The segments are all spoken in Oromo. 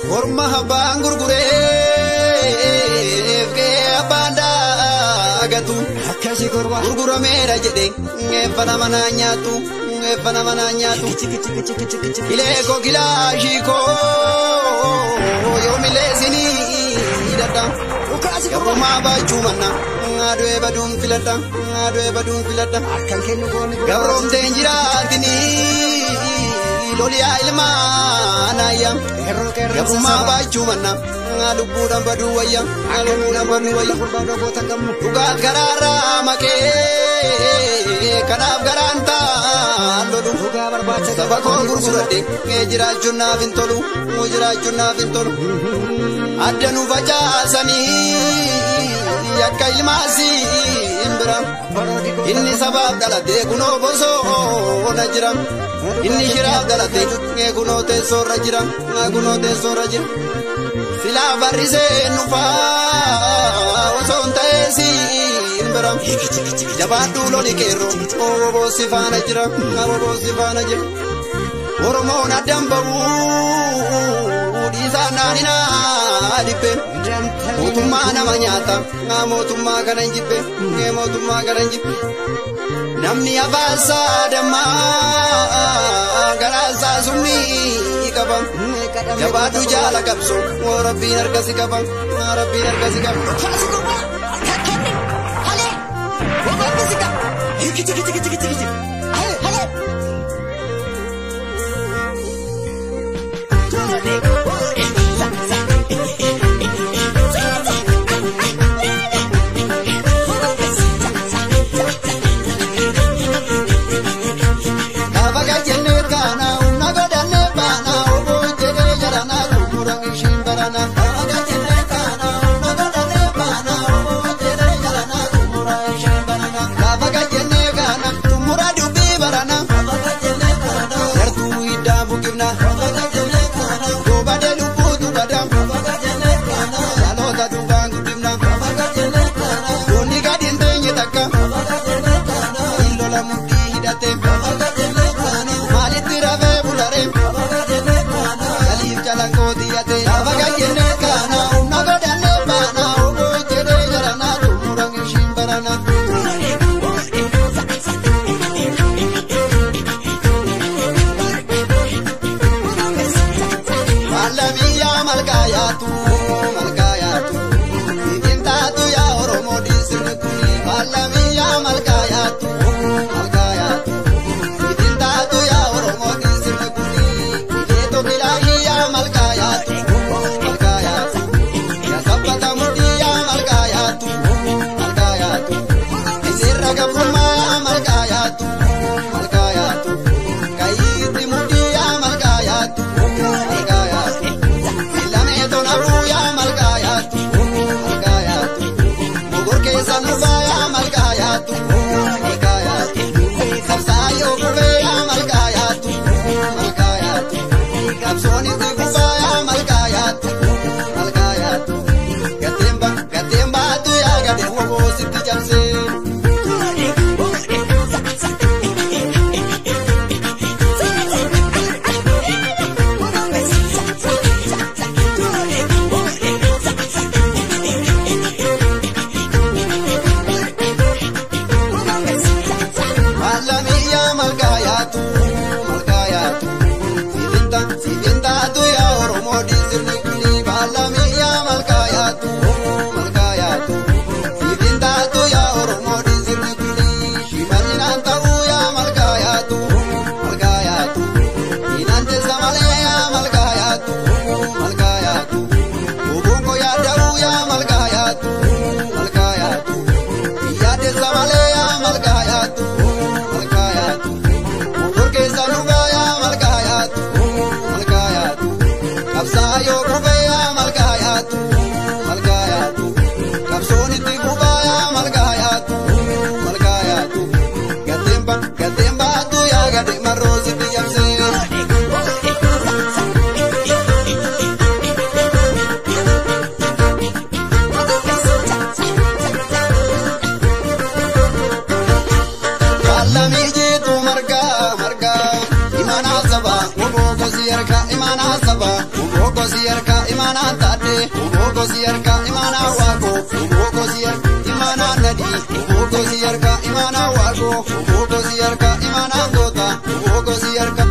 Orma habang gurgure ke abanda agatu Akkasi korwa gurgura mera jede ngefana mananyatu ile ko gilashi ko yo milesini data Ukasi korwa Orma ba chumana adwe badum filata Akkan kennu goni gabrom tenjiratini lolia ilma anaya Erro kerro Gabuma bachumana ngalubudan baduwaya Kurbano bota kamu Tugat garara make kanaf garanta lolu Uga barbacha sabako gurgurade ngejirachuna vintolu adanu bajasani yakka ilmasi imbra inni sabab dalate kuno boso najira inni shirab dalate kuno te sorajira sila barise nufa osonta esi imbra jabadu loli kero obo sifana jira Oromon adambabu disananina alipe motuma namanyata motuma garanjipe namni abasa dama garasa sumni kabam jabadu jala kapso rabbi narkasi kabam Ukasi korwa Akkan hale Uga bisika Hiki hale Malgaya kosi harka imana wako kosi harka imana nadi kosi harka imana wako kosi harka imana gota kosi harka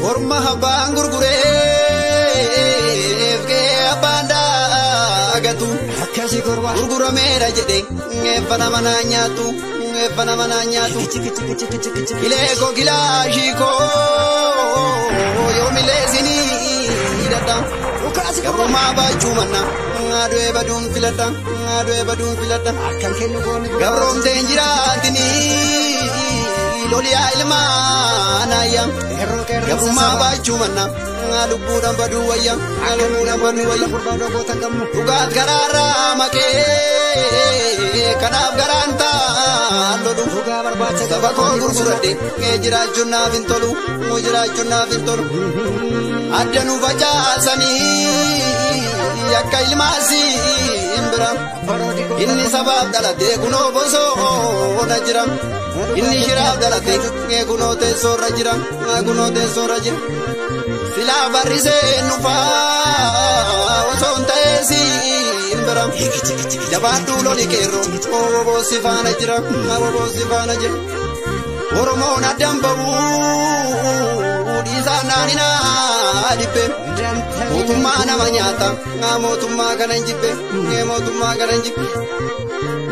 Orma habang gurgureef gee abanda agatu akkasi gurgura meera jedhe ngeeffana mana nyaatu ilee ko gilaashii koo yoomilee sinii hidhadha gabrumaa baachuu manna adu'ee baduun filadha gabroomteen jiraatinii loliyaa ilmaanayya gabrumaa baachuu manna lubbuudhaan baduu wayya dhugaat karaarraa maqee kanaaf garaan ta'an lolu saba koo gurguradhe jiraachuun naaf hin tolu adda nu facaasanii akka ilmaasii hin bira inni sabaaf dhalatee kunoo bosoona jira inni shiraaf dhalatee kunoo teessoorra jira silaa barrisee nufaa osoo hin ta'eesi hin bira jabaadhuu loli qeerroo oboosi faana jira Oromoon addan bahuu dhiisaan naanninaa dhibbe mootummaa nama nyaata mootummaa kana hin jibbe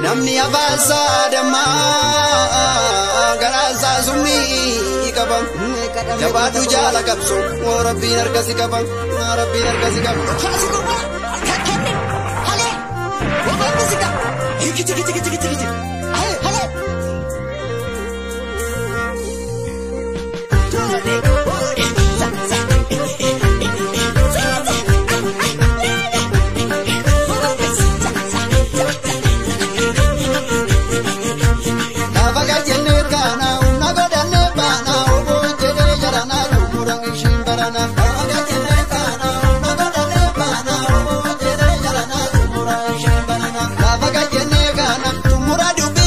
namni afaasaa dammaa garaasaa summii qaba jabaadhu jaala qabso rabbiin harkasi qaba Tumura dubi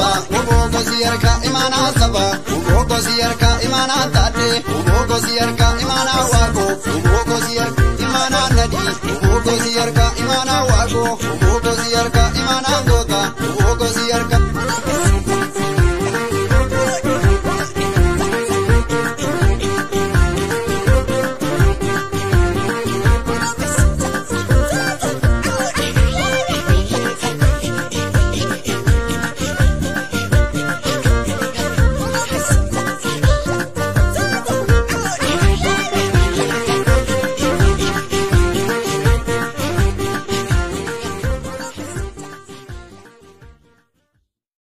saba, uboko siyarka imana saba, uboko siyarka imana tade, uboko siyarka imana wako.